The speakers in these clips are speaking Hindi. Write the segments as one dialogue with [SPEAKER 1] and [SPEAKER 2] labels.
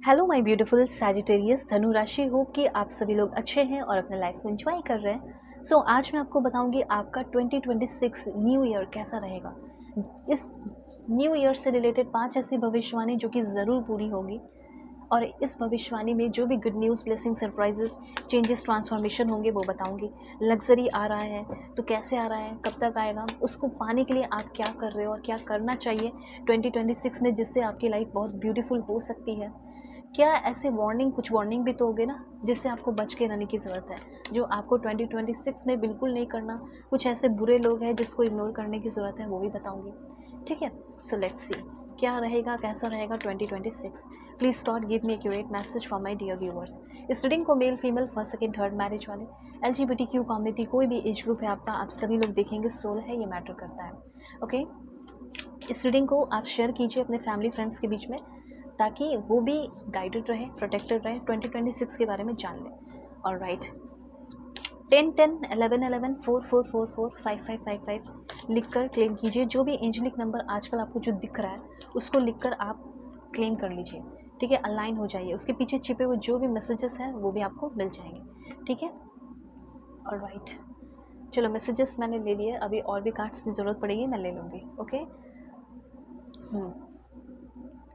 [SPEAKER 1] हेलो माय ब्यूटीफुल सैजिटेरियस धनु राशि। होप कि आप सभी लोग अच्छे हैं और अपने लाइफ को एंजॉय कर रहे हैं। आज मैं आपको बताऊंगी आपका 2026 न्यू ईयर कैसा रहेगा। इस न्यू ईयर से रिलेटेड 5 ऐसी भविष्यवाणी जो कि ज़रूर पूरी होगी, और इस भविष्यवाणी में जो भी good news, blessing, surprises, changes, transformation होंगे वो बताऊंगी। लग्जरी आ रहा है तो कैसे आ रहा है, कब तक आएगा, उसको पाने के लिए आप क्या कर रहे हो और क्या करना चाहिए 2026 में, जिससे आपकी लाइफ बहुत ब्यूटीफुल हो सकती है। क्या ऐसे कुछ वार्निंग भी तो होगे ना, जिससे आपको बच के रहने की ज़रूरत है, जो आपको 2026 में बिल्कुल नहीं करना। कुछ ऐसे बुरे लोग हैं जिसको इग्नोर करने की ज़रूरत है, वो भी बताऊंगी। ठीक है, सो लेट्स सी क्या रहेगा, कैसा रहेगा 2026। Please God give me accurate message from my dear viewers. इस रीडिंग को male, female, first, second, third marriage वाले, LGBTQ कम्युनिटी, कोई भी एज ग्रुप है आपका, आप सभी लोग देखेंगे। सोल है, ये मैटर करता है। ओके, इस रीडिंग को आप शेयर कीजिए अपने फैमिली फ्रेंड्स के बीच में, ताकि वो भी गाइडेड रहे, प्रोटेक्टेड रहे, 2026 के बारे में जान लें। और राइट, 10 10 11 11 4 4 4 4 5 5 5 5 लिख कर क्लेम कीजिए। जो भी एंजलिक नंबर आजकल आपको जो दिख रहा है उसको लिख कर आप क्लेम कर लीजिए। ठीक है, अलाइन हो जाइए, उसके पीछे छिपे हुए जो भी मैसेजेस हैं वो भी आपको मिल जाएंगे। ठीक है, और राइट, चलो मैसेजेस मैंने ले लिए, अभी और भी कार्ड्स की ज़रूरत पड़ेगी, मैं ले लूँगी। ओके,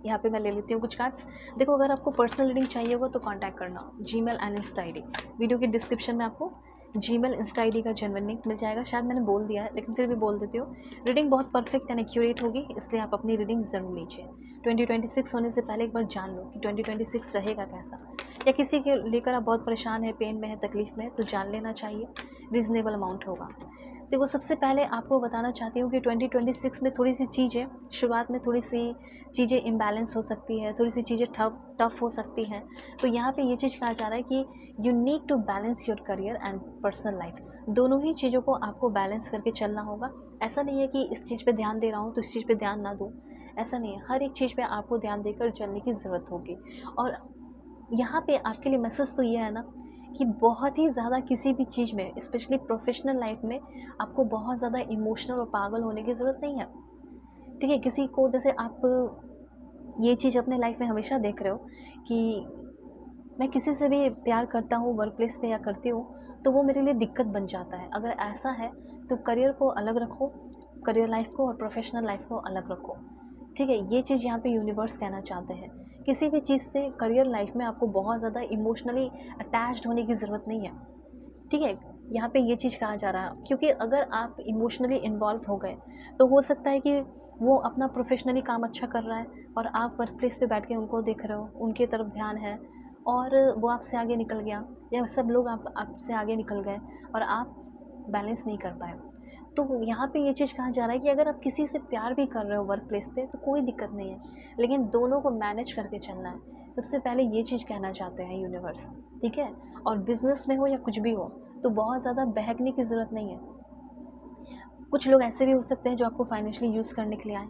[SPEAKER 1] यहाँ पे मैं ले लेती हूँ कुछ कार्ड्स। देखो, अगर आपको पर्सनल रीडिंग चाहिए होगा तो कांटेक्ट करना, Gmail and Insta ID। Video की डिस्क्रिप्शन में आपको जीमेल, इंस्टा ID का जेन्युइन लिंक मिल जाएगा। शायद मैंने बोल दिया है, लेकिन फिर भी बोल देती हूँ। रीडिंग बहुत परफेक्ट एंड एक्यूरेट होगी, इसलिए आप अपनी रीडिंग ज़रूर लीजिए। 2026 होने से पहले एक बार जान लो कि 2026 रहेगा कैसा, या किसी के लेकर आप बहुत परेशान है, पेन में है, तकलीफ़ में है, तो जान लेना चाहिए। रीज़नेबल अमाउंट होगा। देखो, सबसे पहले आपको बताना चाहती हूँ कि 2026 में थोड़ी सी चीज़ें, शुरुआत में थोड़ी सी चीज़ें इम्बैलेंस हो सकती है, थोड़ी सी चीज़ें टफ हो सकती हैं। तो यहाँ पे ये चीज़ कहा जा रहा है कि you need to balance your career and personal life. दोनों ही चीज़ों को आपको बैलेंस करके चलना होगा। ऐसा नहीं है कि इस चीज़ पे ध्यान दे रहा हूँ तो इस चीज़ पे ध्यान ना दूँ, ऐसा नहीं है। हर एक चीज़ पे आपको ध्यान देकर चलने की ज़रूरत होगी। और यहाँ पे आपके लिए मैसेज तो ये है ना कि बहुत ही ज़्यादा किसी भी चीज़ में, स्पेशली प्रोफेशनल लाइफ में, आपको बहुत ज़्यादा इमोशनल और पागल होने की ज़रूरत नहीं है। ठीक है, किसी को, जैसे आप ये चीज़ अपने लाइफ में हमेशा देख रहे हो कि मैं किसी से भी प्यार करता हूँ वर्क प्लेस पे या करती हूँ, तो वो मेरे लिए दिक्कत बन जाता है। अगर ऐसा है तो करियर को अलग रखो, करियर लाइफ को और प्रोफेशनल लाइफ को अलग रखो। ठीक है, ये चीज़ यहाँ पे यूनिवर्स कहना चाहते हैं। किसी भी चीज़ से करियर लाइफ में आपको बहुत ज़्यादा इमोशनली अटैच्ड होने की ज़रूरत नहीं है। ठीक है, यहाँ पे ये चीज़ कहा जा रहा है, क्योंकि अगर आप इमोशनली इन्वॉल्व हो गए तो हो सकता है कि वो अपना प्रोफेशनली काम अच्छा कर रहा है और आप वर्क प्लेस पे बैठ के उनको देख रहे हो, उनके तरफ ध्यान है, और वो आपसे आगे निकल गया, या सब लोग आपसे आगे निकल गए और आप बैलेंस नहीं कर पाए। तो यहाँ पे ये चीज़ कहा जा रहा है कि अगर आप किसी से प्यार भी कर रहे हो वर्क प्लेस पे तो कोई दिक्कत नहीं है, लेकिन दोनों को मैनेज करके चलना है। सबसे पहले ये चीज़ कहना चाहते हैं यूनिवर्स। ठीक है, और बिजनेस में हो या कुछ भी हो तो बहुत ज़्यादा बहकने की ज़रूरत नहीं है। कुछ लोग ऐसे भी हो सकते हैं जो आपको फाइनेंशियली यूज़ करने के लिए आए,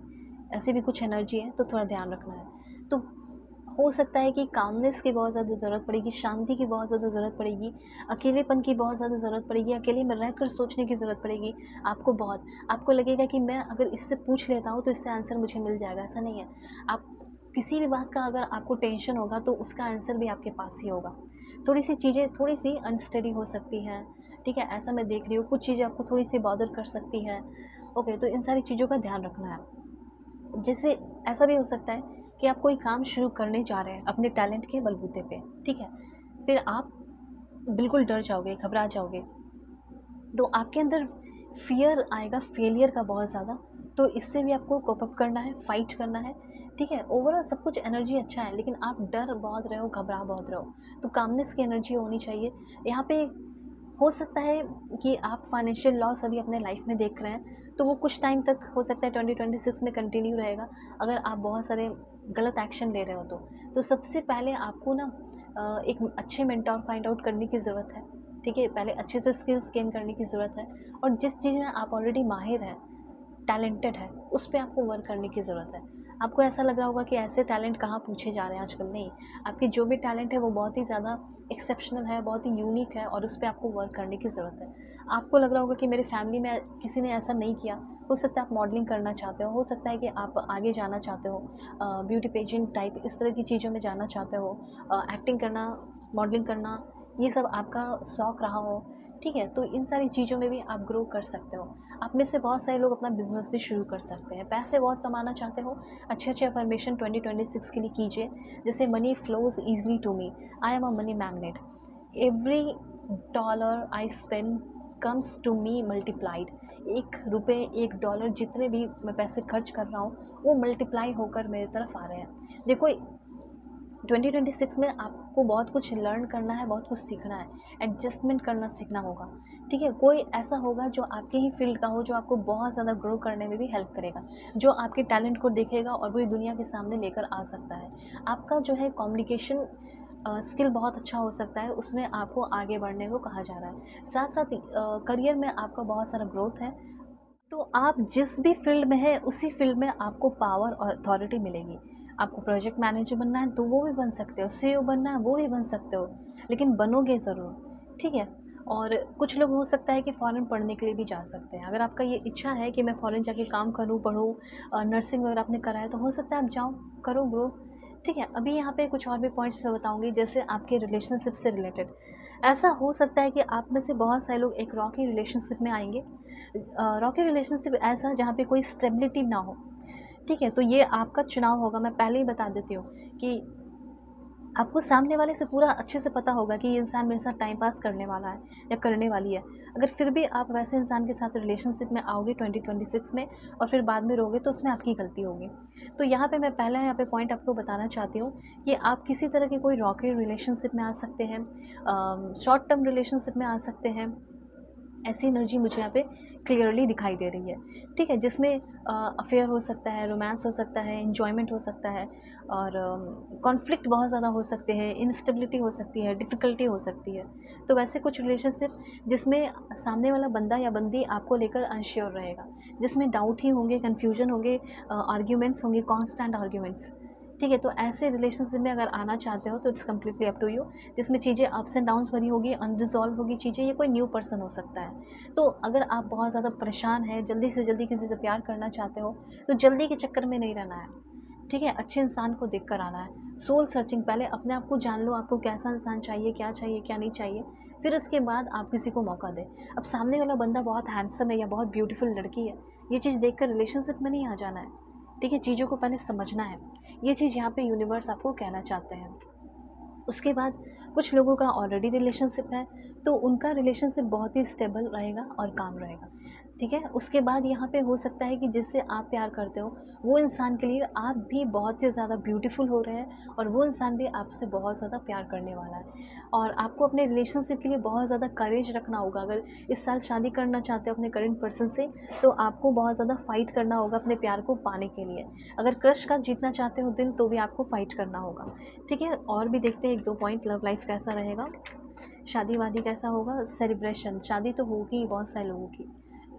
[SPEAKER 1] ऐसी भी कुछ एनर्जी है, तो थोड़ा ध्यान रखना है। तो हो सकता है कि कामनेस की बहुत ज़्यादा ज़रूरत पड़ेगी, शांति की बहुत ज़्यादा ज़रूरत पड़ेगी, अकेलेपन की बहुत ज़्यादा ज़रूरत पड़ेगी, अकेले में रहकर सोचने की ज़रूरत पड़ेगी आपको बहुत। आपको लगेगा कि मैं अगर इससे पूछ लेता हूँ तो इससे आंसर मुझे मिल जाएगा, ऐसा नहीं है। आप किसी भी बात का अगर आपको टेंशन होगा तो उसका आंसर भी आपके पास ही होगा। थोड़ी सी चीज़ें थोड़ी सी अनस्टडी हो सकती हैं। ठीक है, ऐसा मैं देख रही हूँ, कुछ चीज़ें आपको थोड़ी सी बॉदर कर सकती है। ओके, तो इन सारी चीज़ों का ध्यान रखना है। जैसे ऐसा भी हो सकता है कि आप कोई काम शुरू करने जा रहे हैं अपने टैलेंट के बलबूते पे। ठीक है, फिर आप बिल्कुल डर जाओगे, घबरा जाओगे, तो आपके अंदर फियर आएगा फेलियर का बहुत ज़्यादा। तो इससे भी आपको कोप अप करना है, फाइट करना है। ठीक है, ओवरऑल सब कुछ एनर्जी अच्छा है, लेकिन आप डर बहुत रहे हो, घबरा बहुत रहे हो, तो कामनेस की एनर्जी होनी चाहिए यहाँ पे। हो सकता है कि आप फाइनेंशियल लॉस अभी अपने लाइफ में देख रहे हैं, तो वो कुछ टाइम तक हो सकता है 2026 में कंटिन्यू रहेगा, अगर आप बहुत सारे गलत एक्शन ले रहे हो तो सबसे पहले आपको ना एक अच्छे मेंटोर फाइंड आउट करने की ज़रूरत है। ठीक है, पहले अच्छे से स्किल्स गेन करने की ज़रूरत है, और जिस चीज़ में आप ऑलरेडी माहिर हैं, टैलेंटेड है, उस पे आपको वर्क करने की ज़रूरत है। आपको ऐसा लग रहा होगा कि ऐसे टैलेंट कहाँ पूछे जा रहे हैं आजकल, नहीं। आपकी जो भी टैलेंट है वो बहुत ही ज़्यादा एक्सेप्शनल है, बहुत ही यूनिक है और उस पे आपको वर्क करने की ज़रूरत है। आपको लग रहा होगा कि मेरे फैमिली में किसी ने ऐसा नहीं किया, हो सकता है आप मॉडलिंग करना चाहते हो सकता है कि आप आगे जाना चाहते हो, ब्यूटी पेजेंट टाइप इस तरह की चीज़ों में जाना चाहते हो, एक्टिंग करना, मॉडलिंग करना, ये सब आपका शौक़ रहा हो, ठीक है? तो इन सारी चीज़ों में भी आप ग्रो कर सकते हो। आप में से बहुत सारे लोग अपना बिज़नेस भी शुरू कर सकते हैं। पैसे बहुत कमाना चाहते हो, अच्छे-अच्छे अफ़र्मेशन 2026 के लिए कीजिए, जैसे money flows easily to me, I am a money magnet, every dollar I spend comes to me multiplied. ₹1 $1 जितने भी मैं पैसे खर्च कर रहा हूँ, वो मल्टीप्लाई होकर मेरी तरफ आ रहे हैं। देखो 2026 में आपको बहुत कुछ लर्न करना है, बहुत कुछ सीखना है, एडजस्टमेंट करना सीखना होगा, ठीक है? कोई ऐसा होगा जो आपके ही फ़ील्ड का हो, जो आपको बहुत ज़्यादा ग्रो करने में भी हेल्प करेगा, जो आपके टैलेंट को देखेगा और पूरी दुनिया के सामने लेकर आ सकता है। आपका जो है कम्युनिकेशन स्किल बहुत अच्छा हो सकता है, उसमें आपको आगे बढ़ने को कहा जा रहा है। साथ-साथ करियर में आपका बहुत सारा ग्रोथ है, तो आप जिस भी फ़ील्ड में हैं, उसी फ़ील्ड में आपको पावर और अथॉरिटी मिलेगी। आपको प्रोजेक्ट मैनेजर बनना है तो वो भी बन सकते हो, सीईओ बनना है वो भी बन सकते हो, लेकिन बनोगे ज़रूर, ठीक है? और कुछ लोग हो सकता है कि फ़ॉरेन पढ़ने के लिए भी जा सकते हैं। अगर आपका ये इच्छा है कि मैं फ़ॉरेन जाके काम करूँ, पढूँ, नर्सिंग वगैरह आपने करा है तो हो सकता है आप जाओ, करो ग्रो, ठीक है? अभी यहाँ पे कुछ और भी पॉइंट्स मैं बताऊँगी, जैसे आपके रिलेशनशिप से रिलेटेड। ऐसा हो सकता है कि आप में से बहुत सारे लोग एक रॉकी रिलेशनशिप में आएँगे। रॉकी रिलेशनशिप ऐसा जहाँ पे कोई स्टेबिलिटी ना हो, ठीक है? तो ये आपका चुनाव होगा। मैं पहले ही बता देती हूँ कि आपको सामने वाले से पूरा अच्छे से पता होगा कि ये इंसान मेरे साथ टाइम पास करने वाला है या करने वाली है। अगर फिर भी आप वैसे इंसान के साथ रिलेशनशिप में आओगे 2026 में और फिर बाद में रहोगे, तो उसमें आपकी गलती होगी। तो यहाँ पे मैं पहला यहाँ पे पॉइंट आपको बताना चाहती हूँ कि आप किसी तरह के कोई रॉकी रिलेशनशिप में आ सकते हैं, शॉर्ट टर्म रिलेशनशिप में आ सकते हैं। ऐसी एनर्जी मुझे यहाँ पे क्लियरली दिखाई दे रही है, ठीक है? जिसमें अफ़ेयर हो सकता है, रोमांस हो सकता है, एन्जॉयमेंट हो सकता है और कॉन्फ्लिक्ट बहुत ज़्यादा हो सकते हैं, इनस्टेबिलिटी हो सकती है, डिफ़िकल्टी हो सकती है। तो वैसे कुछ रिलेशनशिप जिसमें सामने वाला बंदा या बंदी आपको लेकर अनश्योर रहेगा, जिसमें डाउट ही होंगे, कन्फ्यूजन होंगे, आर्ग्यूमेंट्स होंगे, कॉन्स्टेंट आर्ग्यूमेंट्स, ठीक है? तो ऐसे रिलेशनशिप में अगर आना चाहते हो तो it's completely up to you, जिसमें चीज़ें अप्स एंड डाउन्स भरी होगी, अनरिज़ॉल्व होगी चीज़ें, ये कोई न्यू पर्सन हो सकता है। तो अगर आप बहुत ज़्यादा परेशान हैं, जल्दी से जल्दी किसी से प्यार करना चाहते हो, तो जल्दी के चक्कर में नहीं रहना है, ठीक है? अच्छे इंसान को देख कर आना है। सोल सर्चिंग, पहले अपने आप को जान लो, आपको कैसा इंसान चाहिए, क्या नहीं चाहिए, फिर उसके बाद आप किसी को मौका दें। अब सामने वाला बंदा बहुत हैंडसम है या बहुत ब्यूटीफुल लड़की है, ये चीज़ देखकर रिलेशनशिप में नहीं आ जाना है, ठीक है? चीज़ों को पहले समझना है। ये चीज़ यहाँ पे यूनिवर्स आपको कहना चाहते हैं। उसके बाद कुछ लोगों का ऑलरेडी रिलेशनशिप है, तो उनका रिलेशनशिप बहुत ही स्टेबल रहेगा और काम रहेगा, ठीक है? उसके बाद यहाँ पे हो सकता है कि जिससे आप प्यार करते हो, वो इंसान के लिए आप भी बहुत ही ज़्यादा ब्यूटीफुल हो रहे हैं और वो इंसान भी आपसे बहुत ज़्यादा प्यार करने वाला है। और आपको अपने रिलेशनशिप के लिए बहुत ज़्यादा करेज रखना होगा। अगर इस साल शादी करना चाहते हो अपने करंट पर्सन से, तो आपको बहुत ज़्यादा फ़ाइट करना होगा अपने प्यार को पाने के लिए। अगर क्रश का जीतना चाहते हो दिल, तो भी आपको फ़ाइट करना होगा, ठीक है? और भी देखते हैं 1-2 पॉइंट, लव लाइफ कैसा रहेगा, शादी-वादी कैसा होगा, सेलिब्रेशन, शादी तो होगी ही बहुत सारे लोगों की,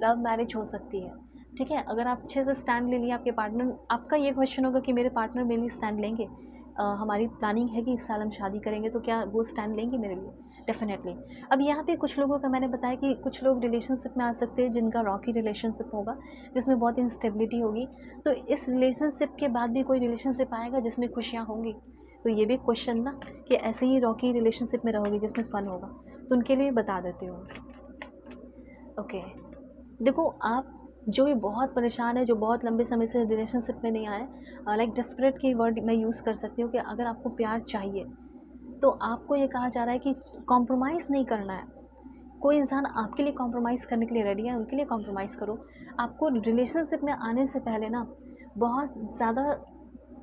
[SPEAKER 1] लव मैरिज हो सकती है, ठीक है? अगर आप अच्छे से स्टैंड ले लिया, आपके पार्टनर, आपका ये क्वेश्चन होगा कि मेरे पार्टनर मेरे लिए स्टैंड लेंगे, हमारी प्लानिंग है कि इस साल हम शादी करेंगे, तो क्या वो स्टैंड लेंगे मेरे लिए? डेफ़िनेटली। अब यहाँ पे कुछ लोगों का मैंने बताया कि कुछ लोग रिलेशनशिप में आ सकते हैं जिनका रॉकी रिलेशनशिप होगा, जिसमें बहुत इंस्टेबिलिटी होगी। तो इस रिलेशनशिप के बाद भी कोई रिलेशनशिप आएगा जिसमें खुशियाँ होंगी? तो ये भी क्वेश्चन ना, कि ऐसे ही रॉकी रिलेशनशिप में रहोगे जिसमें फ़न होगा, तो उनके लिए बता देती हूँ। ओके, देखो आप जो भी बहुत परेशान है, जो बहुत लंबे समय से रिलेशनशिप में नहीं आए, लाइक डेस्परेट की वर्ड मैं यूज़ कर सकती हूँ कि अगर आपको प्यार चाहिए, तो आपको ये कहा जा रहा है कि कॉम्प्रोमाइज़ नहीं करना है। कोई इंसान आपके लिए कॉम्प्रोमाइज़ करने के लिए रेडी है, उनके लिए कॉम्प्रोमाइज़ करो। आपको रिलेशनशिप में आने से पहले ना बहुत ज़्यादा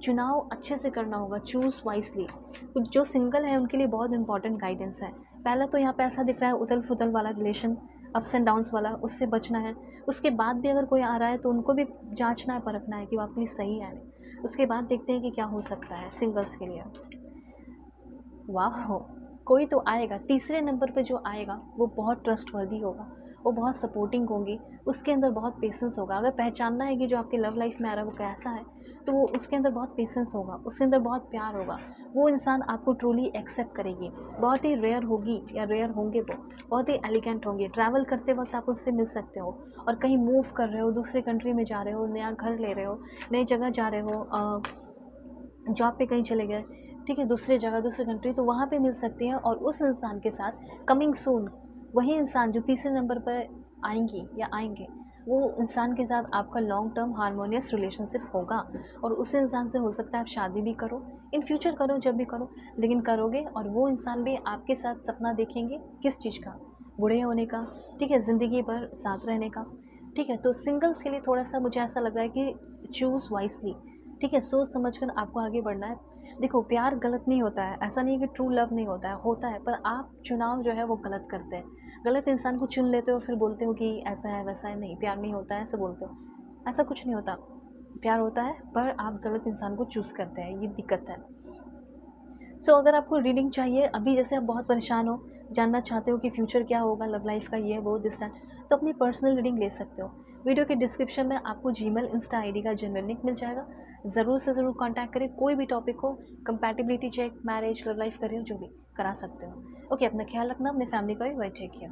[SPEAKER 1] चुनाव अच्छे से करना होगा, चूज़ वाइसली। कुछ जो सिंगल है उनके लिए बहुत इंपॉर्टेंट गाइडेंस है। पहला तो यहाँ पे ऐसा दिख रहा है उथल-फुथल वाला रिलेशन, अप्स एंड डाउन्स वाला, उससे बचना है। उसके बाद भी अगर कोई आ रहा है तो उनको भी जाँचना है, परखना है कि वो आपके लिए सही है नहीं। उसके बाद देखते हैं कि क्या हो सकता है सिंगल्स के लिए। वाह! कोई तो आएगा, तीसरे नंबर पे जो आएगा वो बहुत ट्रस्टवर्दी होगा, वो बहुत सपोर्टिंग होंगी, उसके अंदर बहुत पेशेंस होगा। अगर पहचानना है कि जो आपके लव लाइफ में आ रहा है वो कैसा है, तो वो उसके अंदर बहुत पेशेंस होगा, उसके अंदर बहुत प्यार होगा, वो इंसान आपको ट्रूली एक्सेप्ट करेगी। बहुत ही रेयर होगी या रेयर होंगे वो, बहुत ही एलिगेंट होंगे। ट्रैवल करते वक्त आप उससे मिल सकते हो, और कहीं मूव कर रहे हो, दूसरे कंट्री में जा रहे हो, नया घर ले रहे हो, नई जगह जा रहे हो, जॉब पे कहीं चले गए, ठीक है, दूसरे जगह दूसरे कंट्री, तो वहाँ पे मिल सकती हैं। और उस इंसान के साथ कमिंग सून वही इंसान जो तीसरे नंबर पर आएंगी या आएंगे, वो इंसान के साथ आपका लॉन्ग टर्म हारमोनियस रिलेशनशिप होगा। और उस इंसान से हो सकता है आप शादी भी करो, इन फ्यूचर करो, जब भी करो, लेकिन करोगे। और वो इंसान भी आपके साथ सपना देखेंगे किस चीज़ का, बूढ़े होने का, ठीक है, ज़िंदगी भर साथ रहने का, ठीक है। तो सिंगल्स के लिए थोड़ा सा मुझे ऐसा लग रहा है कि चूज़ वाइसली, ठीक है, सोच समझ कर आपको आगे बढ़ना है। देखो, प्यार गलत नहीं होता है, ऐसा नहीं है कि ट्रू लव नहीं होता है, पर आप चुनाव जो है वो गलत करते हैं, गलत इंसान को चुन लेते हो, फिर बोलते हो कि ऐसा है वैसा है, नहीं प्यार नहीं होता है, ऐसे बोलते हो। ऐसा कुछ नहीं होता, प्यार होता है, पर आप गलत इंसान को चूज़ करते हैं, ये दिक्कत है। सो अगर आपको रीडिंग चाहिए अभी, जैसे आप बहुत परेशान हो, जानना चाहते हो कि फ्यूचर क्या होगा लव लाइफ का, ये वो दिस दैट, तो अपनी पर्सनल रीडिंग ले सकते हो। वीडियो के डिस्क्रिप्शन में आपको जीमेल इंस्टा आईडी का जेन्युइन लिंक मिल जाएगा। ज़रूर से ज़रूर कांटेक्ट करें, कोई भी टॉपिक हो, compatibility check, marriage, love life करें, जो भी करा सकते हो। ओके, अपना ख्याल रखना, अपने फैमिली का भी, टेक केयर।